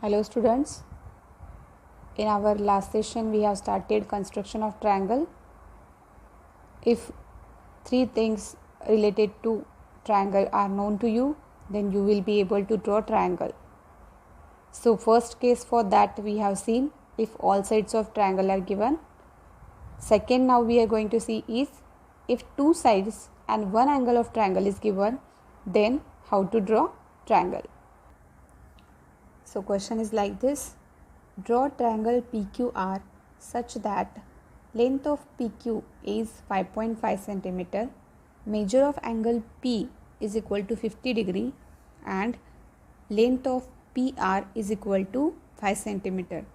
Hello students, in our last session we have started construction of triangle. If three things related to triangle are known to you, then you will be able to draw triangle. So first case for that we have seen if all sides of triangle are given. Second now we are going to see is if two sides and one angle of triangle is given, then how to draw triangle. So question is like this. Draw triangle PQR such that length of PQ is 5.5 cm, measure of angle P is equal to 50 degree and length of PR is equal to 5 cm.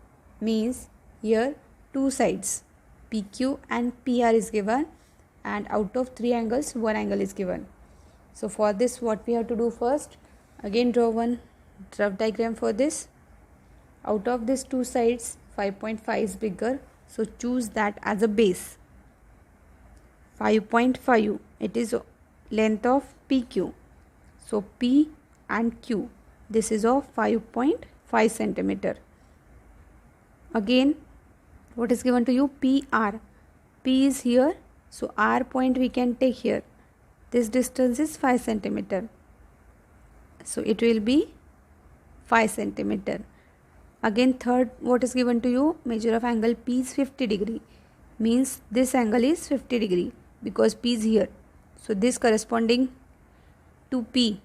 Means here two sides PQ and PR is given and out of three angles one angle is given. So for this what we have to do first, again draw one rough diagram for this. Out of these two sides 5.5 is bigger, so choose that as a base. 5.5 it is length of PQ, so P and Q this is of 5.5 centimeter. Again what is given to you? PR. P is here, so R point we can take here. This distance is 5 centimeter, so it will be 5 centimeter. Again third what is given to you? Measure of angle P is 50 degree, means this angle is 50 degree because P is here, so this corresponding to P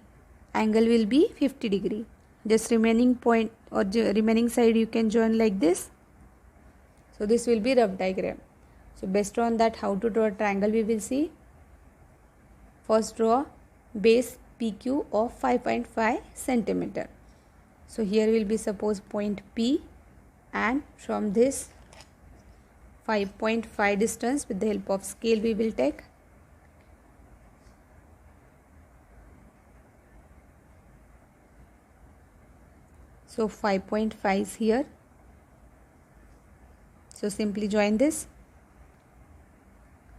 angle will be 50 degree. Just remaining point or remaining side you can join like this. So this will be rough diagram. So based on that how to draw a triangle we will see. First draw base PQ of 5.5 centimeter. So here will be suppose point P, and from this 5.5 distance with the help of scale we will take. So 5.5 is here. So simply join this.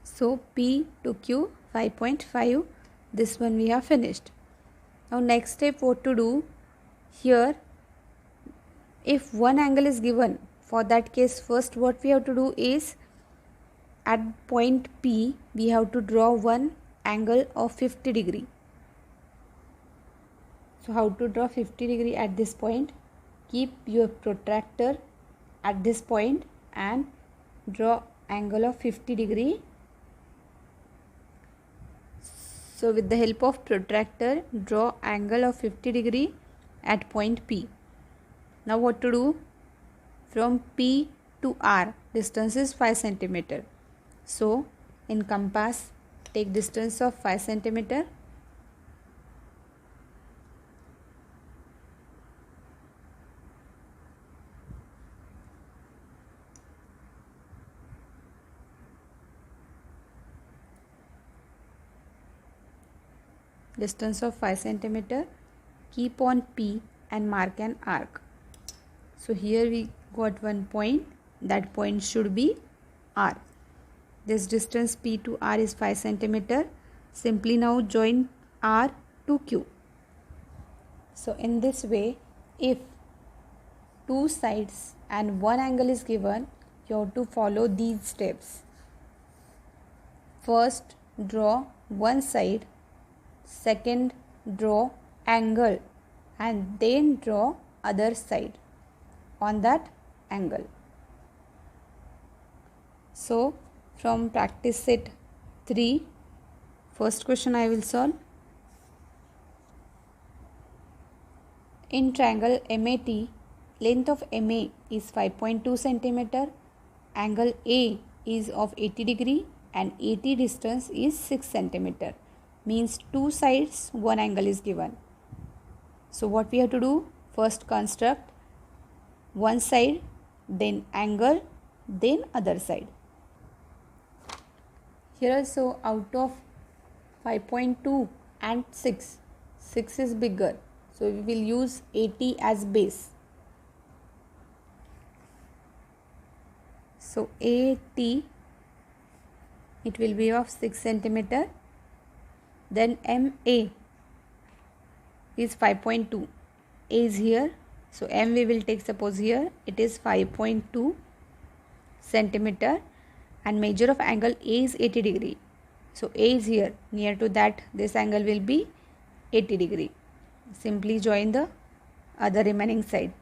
So P to Q 5.5, this one we have finished. Now next step what to do? Here if one angle is given, for that case first what we have to do is at point P we have to draw one angle of 50 degree. So how to draw 50 degree at this point? Keep your protractor at this point and draw angle of 50 degree. So with the help of protractor draw angle of 50 degree at point P. Now what to do? From P to R distance is 5 centimeter. So in compass take distance of 5 centimeter. Distance of 5 centimeter. Keep on P and mark an arc. So here we got one point, that point should be R. This distance P to R is 5 centimeter. Simply now join R to Q. So in this way, if two sides and one angle is given, you have to follow these steps. First draw one side, second draw angle, and then draw other side on that angle. So from practice set 3, first question I will solve. In triangle MAT, length of MA is 5.2 cm, angle A is of 80 degree and AT distance is 6 cm. Means two sides one angle is given. So what we have to do? First construct one side, then angle, then other side. Here also out of 5.2 and 6 is bigger, so we will use 80 as base. So AT it will be of 6 centimeter. Then MA is 5.2. A is here, So M we will take, suppose here it is 5.2 centimeter and measure of angle A is 80 degree. So A is here, near to that this angle will be 80 degree. Simply join the other remaining side.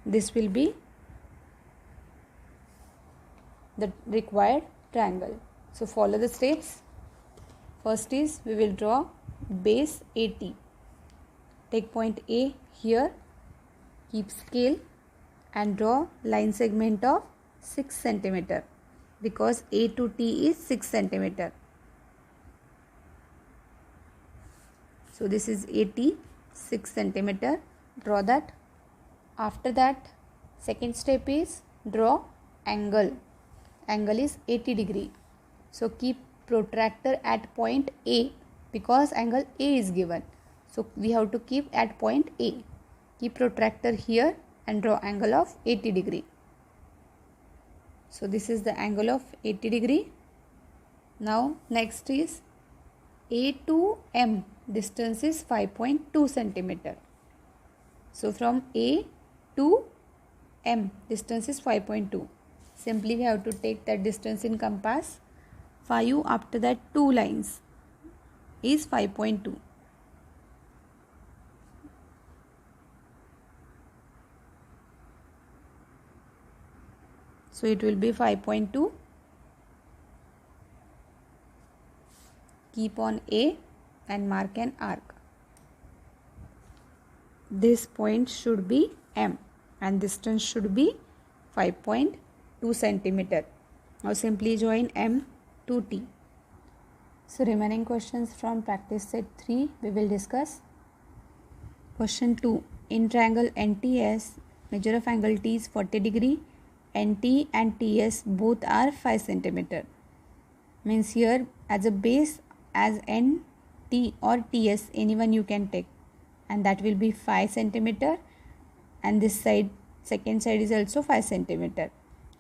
This will be the required triangle. So follow the steps. First is we will draw base AT. Take point A here, keep scale and draw line segment of 6 centimeter because A to T is 6 centimeter. So this is AT 6 centimeter. Draw that. After that, second step is draw angle. Angle is 80 degree. So keep protractor at point A because angle A is given. So we have to keep at point A. Keep protractor here and draw angle of 80 degree. So this is the angle of 80 degree. Now next is A to M. Distance is 5.2 centimeter. So from A to M distance is 5.2. Simply we have to take that distance in compass. 5 after that 2 lines is 5.2. So it will be 5.2. Keep on A and mark an arc. This point should be M and distance should be 5.2 centimeter. Now simply join M to T. So remaining questions from practice set 3 we will discuss. Question 2. In triangle NTS, measure of angle T is 40 degree. NT and TS both are 5 centimeter. Means here as a base as NT or TS anyone you can take and that will be 5 centimeter and this side second side is also 5 centimeter.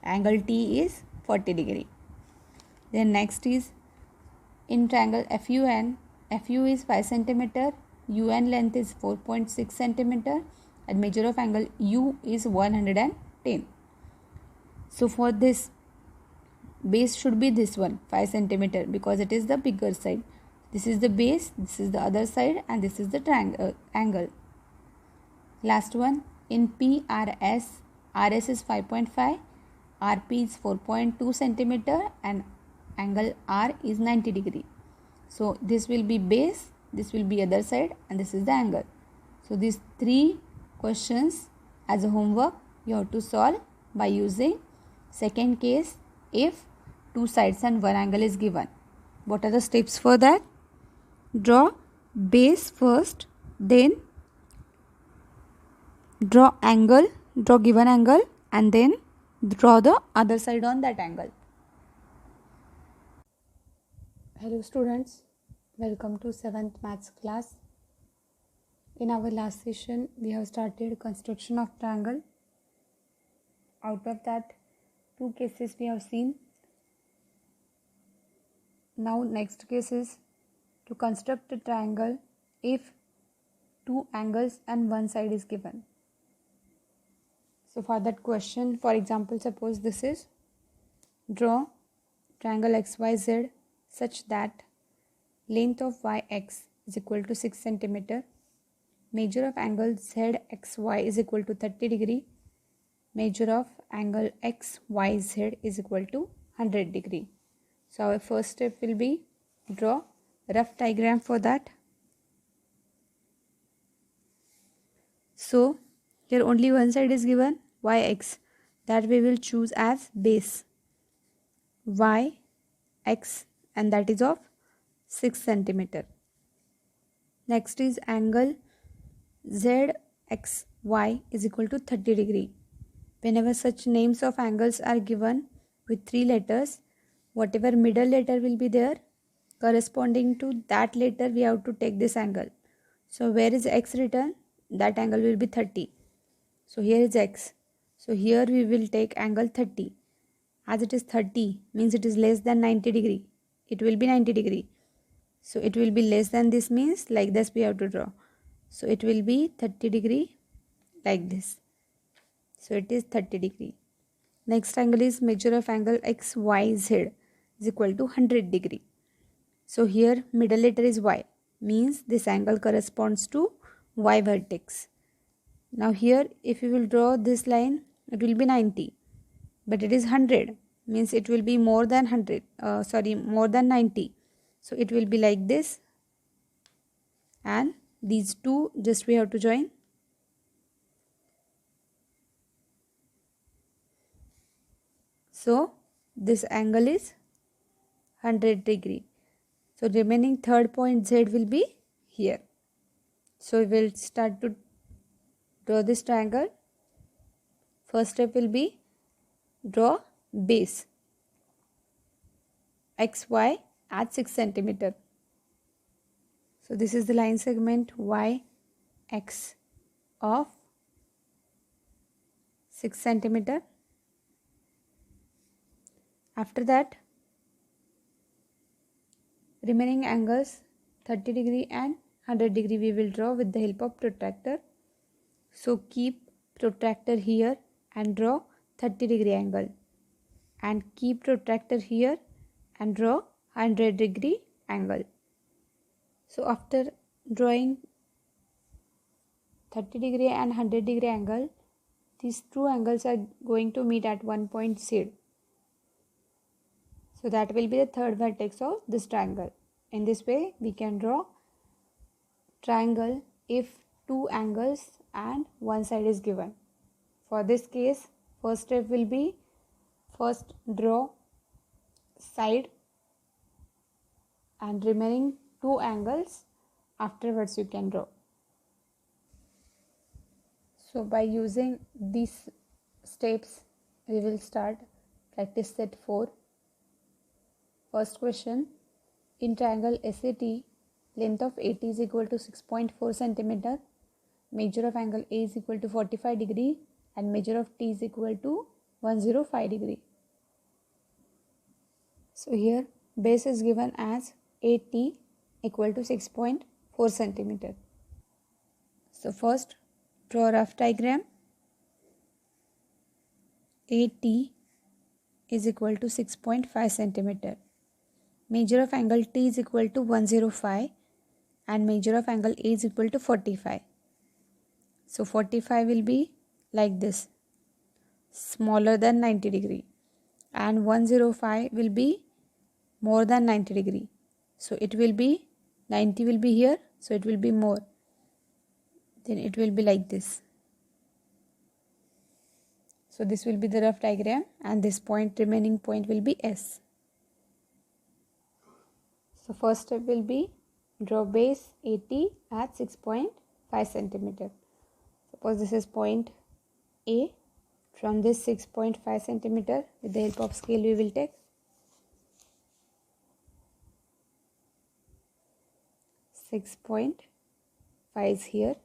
Angle T is 40 degree. Then next is in triangle FUN, FU is 5 centimeter, UN length is 4.6 centimeter and measure of angle U is 110. So for this base should be this one 5 centimeter because it is the bigger side. This is the base, this is the other side and this is the triangle angle. Last one in PRS, RS is 5.5, RP is 4.2 centimeter and angle R is 90 degree. So this will be base, this will be other side and this is the angle. So these 3 questions as a homework you have to solve by using second case if 2 sides and 1 angle is given. What are the steps for that? Draw base first, then draw angle, draw given angle and then draw the other side on that angle. Hello students, welcome to 7th maths class. In our last session we have started construction of triangle. Out of that 2 cases we have seen. Now next case is to construct a triangle if 2 angles and 1 side is given. So for that question, for example, suppose this is draw triangle XYZ such that length of YX is equal to 6 centimeter, measure of angle ZXY is equal to 30 degree, measure of angle XYZ is equal to 100 degree. So our first step will be draw rough diagram for that. So here only one side is given, YX, that we will choose as base, YX, and that is of 6 centimeter. Next is angle ZXY is equal to 30 degree. Whenever such names of angles are given with 3 letters, whatever middle letter will be there, corresponding to that letter we have to take this angle. So where is X written? That angle will be 30. So here is X. So here we will take angle 30. As it is 30 means it is less than 90 degree. It will be 90 degree. So it will be less than this means like this we have to draw. So it will be 30 degree like this. So it is 30 degree. Next angle is measure of angle XYZ is equal to 100 degree. So here middle letter is Y, means this angle corresponds to Y vertex. Now here if you will draw this line, it will be 90, but it is 100, means it will be more than 100, more than 90. So it will be like this, and these two just we have to join. So this angle is 100 degree. So remaining third point Z will be here. So we will start to draw this triangle. First step will be draw base XY at 6 centimeter. So this is the line segment YX of 6 centimeter. After that, remaining angles 30 degree and 100 degree we will draw with the help of protractor. So keep protractor here and draw 30 degree angle, and keep protractor here and draw 100 degree angle. So after drawing 30 degree and 100 degree angle, these two angles are going to meet at one point Z. So that will be the third vertex of this triangle. In this way we can draw triangle if two angles and one side is given. For this case, first step will be first draw side and remaining two angles afterwards you can draw. So by using these steps we will start practice set 4. First question, in triangle SAT, length of AT is equal to 6.4 centimeter, measure of angle A is equal to 45 degree and measure of T is equal to 105 degree. So here base is given as AT equal to 6.4 centimeter. So first draw a rough diagram. AT is equal to 6.5 centimeter. Measure of angle T is equal to 105 and measure of angle A is equal to 45. So 45 will be like this, smaller than 90 degree, and 105 will be more than 90 degree. So it will be 90 will be here, so it will be more. Then it will be like this. So this will be the rough diagram, and this point, remaining point will be S. So first step will be draw base AT at 6.5 centimeter. Suppose this is point A. From this 6.5 centimeter, with the help of scale we will take 6.5 is here.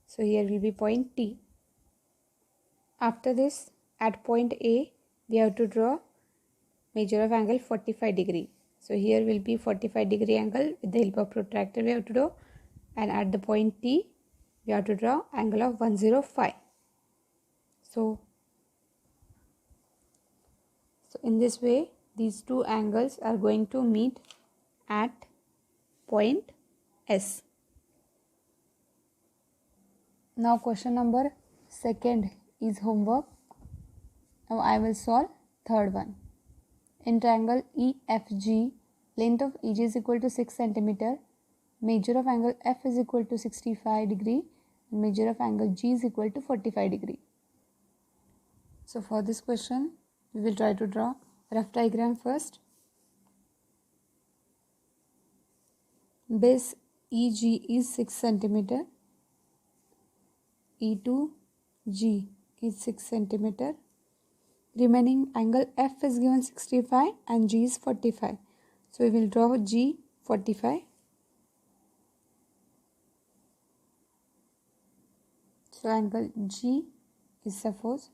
So here will be point T. After this, at point A, we have to draw measure of angle 45 degree. So here will be 45 degree angle with the help of protractor we have to draw, and at the point T we have to draw angle of 105. So in this way these two angles are going to meet at point S. Now question number second is homework. Now I will solve third one. In triangle EFG, length of EG is equal to 6 centimeter, measure of angle F is equal to 65 degree and measure of angle G is equal to 45 degree. So for this question, we will try to draw rough diagram first. Base EG is 6 centimeter, E2G is 6 centimeter. Remaining angle F is given 65 and G is 45. So we will draw G 45. So angle G is suppose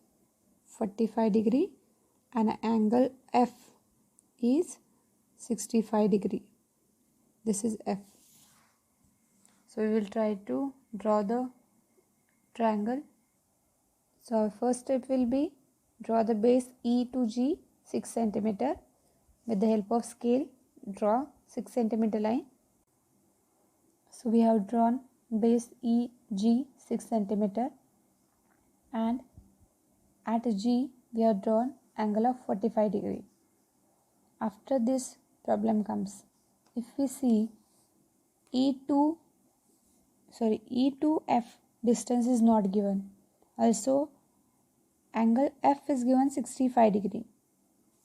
45 degree and angle F is 65 degree. This is F. So we will try to draw the triangle. So our first step will be draw the base E to G 6 cm. With the help of scale, draw 6 cm line. So we have drawn base EG 6 cm, and at G we have drawn angle of 45 degree. After this problem comes, if we see E2F distance is not given. Also angle F is given 65 degree.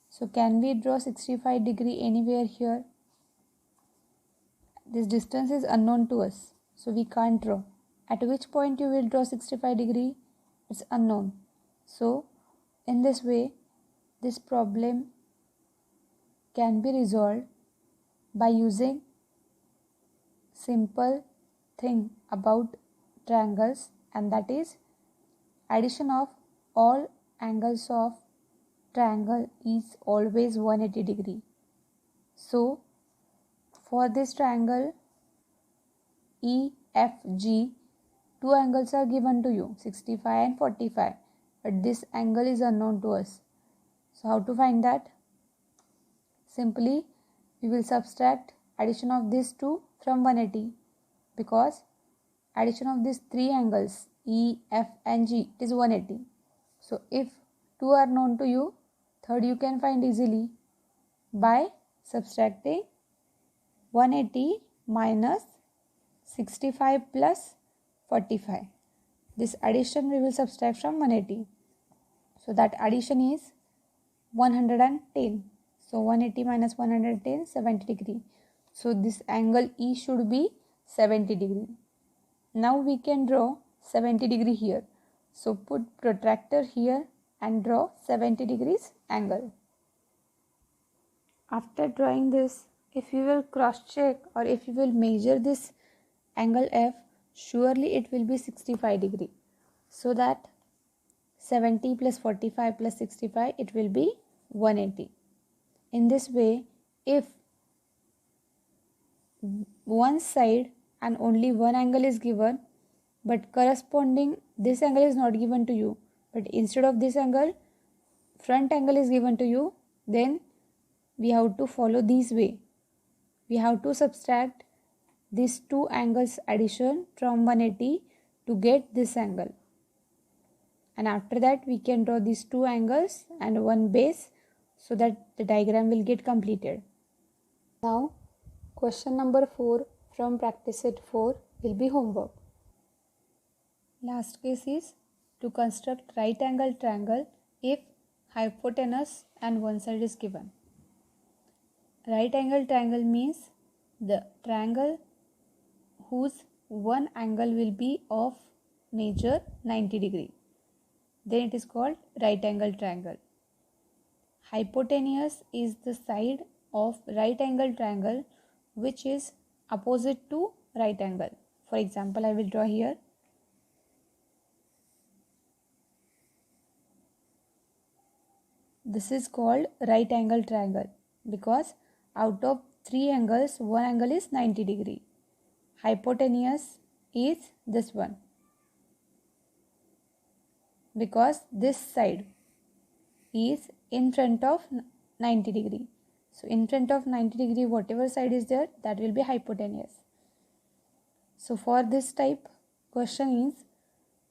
So can we draw 65 degree anywhere here? This distance is unknown to us, so we can't draw. At which point you will draw 65 degree? It's unknown. So in this way, this problem can be resolved by using simple thing about triangles, and that is addition of all angles of triangle is always 180 degree. So for this triangle EFG, two angles are given to you, 65 and 45, but this angle is unknown to us. So how to find that? Simply we will subtract addition of these two from 180, because addition of these three angles E, F and G is 180. So if two are known to you, third you can find easily by subtracting 180 minus 65 plus 45. This addition we will subtract from 180. So that addition is 110. So 180 minus 110, 70 degree. So this angle E should be 70 degree. Now we can draw 70 degree here. So put protractor here and draw 70 degrees angle. After drawing this, if you will cross check or if you will measure this angle F, surely it will be 65 degree. So that 70 plus 45 plus 65, it will be 180. In this way, if one side and only one angle is given, but corresponding this angle is not given to you, but instead of this angle, front angle is given to you, then we have to follow this way. We have to subtract these two angles addition from 180 to get this angle. And after that we can draw these two angles and one base, so that the diagram will get completed. Now question number 4 from practice set 4 will be homework. Last case is to construct right angle triangle if hypotenuse and one side is given. Right angle triangle means the triangle whose one angle will be of major 90 degree. Then it is called right angle triangle. Hypotenuse is the side of right angle triangle which is opposite to right angle. For example, I will draw here. This is called right angle triangle because out of three angles, one angle is 90 degree. Hypotenuse is this one because this side is in front of 90 degree. So in front of 90 degree, whatever side is there, that will be hypotenuse. So for this type question is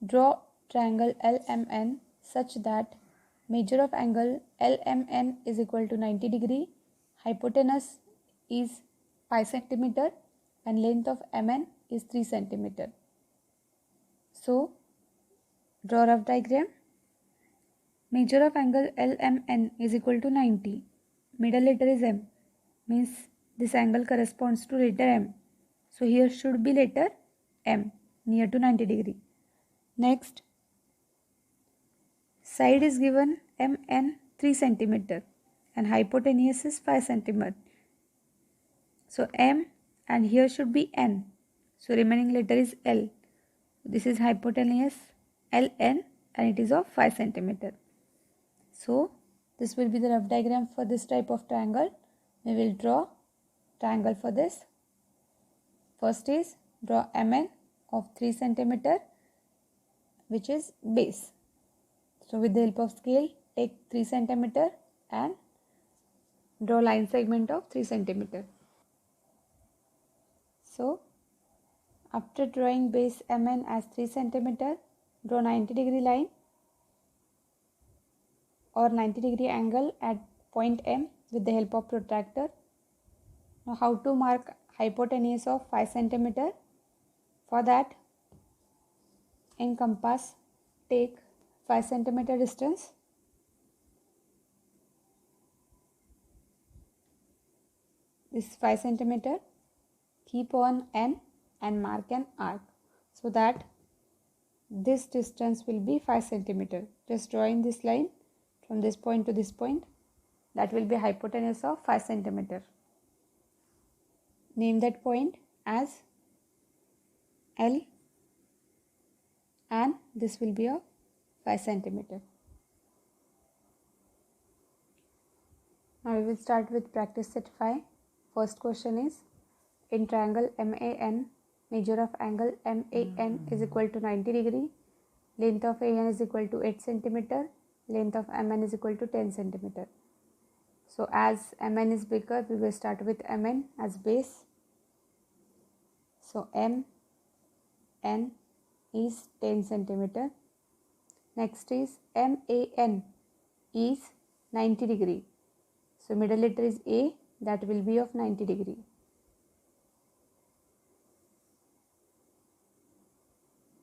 draw triangle LMN such that measure of angle LMN is equal to 90 degree, hypotenuse is 5 centimeter and length of MN is 3 centimeter. So draw rough diagram. Measure of angle LMN is equal to 90. Middle letter is M, means this angle corresponds to letter M. So here should be letter M near to 90 degree. Next, side is given MN 3 centimeter and hypotenuse is 5 centimeter. So M and here should be N. So remaining letter is L. This is hypotenuse LN and it is of 5 centimeter. So this will be the rough diagram for this type of triangle. We will draw triangle for this. First is draw MN of 3 centimeter which is base. So with the help of scale, take 3 centimeter and draw line segment of 3 centimeter. So after drawing base MN as 3 centimeter, draw 90-degree line or 90-degree angle at point M with the help of protractor. Now how to mark hypotenuse of 5 centimeter? For that, in compass, take 5 centimeter distance. This is 5 centimeter. Keep on N and mark an arc so that this distance will be 5 centimeter. Just drawing this line from this point to this point. That will be hypotenuse of 5 centimeter. Name that point as L and this will be of 5 centimeter. Now we will start with practice set 5. First question is, in triangle MAN, measure of angle MAN is equal to 90 degree, length of AN is equal to 8 centimeter, length of MN is equal to 10 centimeter. So as MN is bigger, we will start with MN as base. So MN is 10 centimeter. Next is MAN is 90 degree. So middle letter is A, that will be of 90 degree.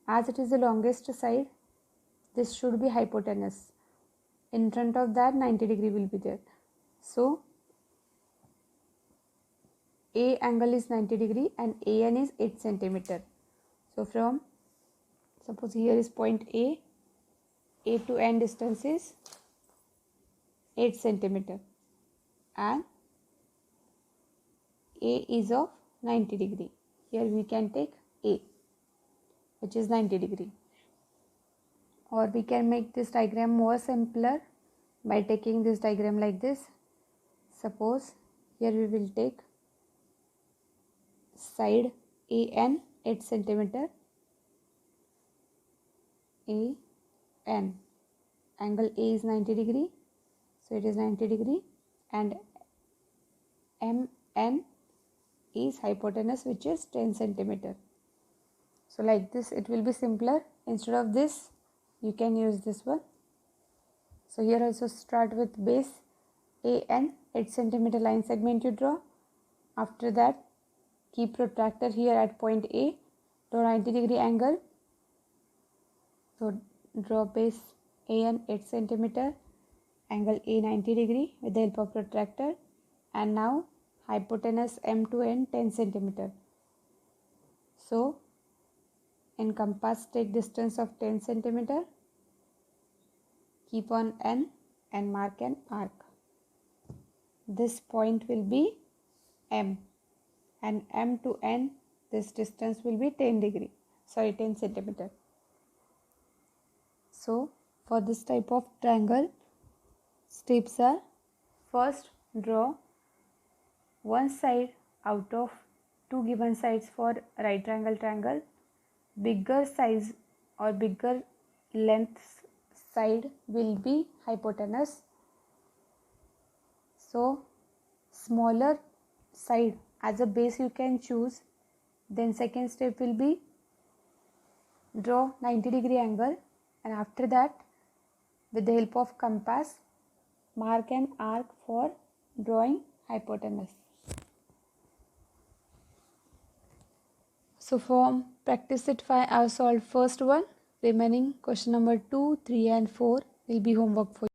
As it is the longest side, this should be hypotenuse. In front of that 90 degree will be there. So A angle is 90 degree and AN is 8 centimeter. So from, suppose here is point A to N distance is 8 centimeter and A is of 90 degree. Here we can take A, which is 90 degree. Or we can make this diagram more simpler by taking this diagram like this. Suppose here we will take side AN 8 centimeter, AN, angle A is 90 degree, so it is 90 degree, and MN is hypotenuse, which is 10 centimeter. So like this it will be simpler. Instead of this you can use this one. So here also start with base AN 8 centimeter line segment you draw. After that keep protractor here at point A, draw 90 degree angle. So draw base AN 8 centimeter, angle A 90 degree with the help of protractor, and now hypotenuse M to N 10 centimeter. So in compass take distance of 10 centimeter, keep on N and mark an arc. This point will be M, and M to N this distance will be 10 centimeter. So for this type of triangle, steps are: first draw one side out of two given sides for right triangle. Bigger size or bigger length side will be hypotenuse. So smaller side as a base you can choose. Then second step will be draw 90 degree angle, and after that with the help of compass mark an arc for drawing hypotenuse. So from practice set 5 I have solved first one. Remaining question number 2, 3 and 4 will be homework for you.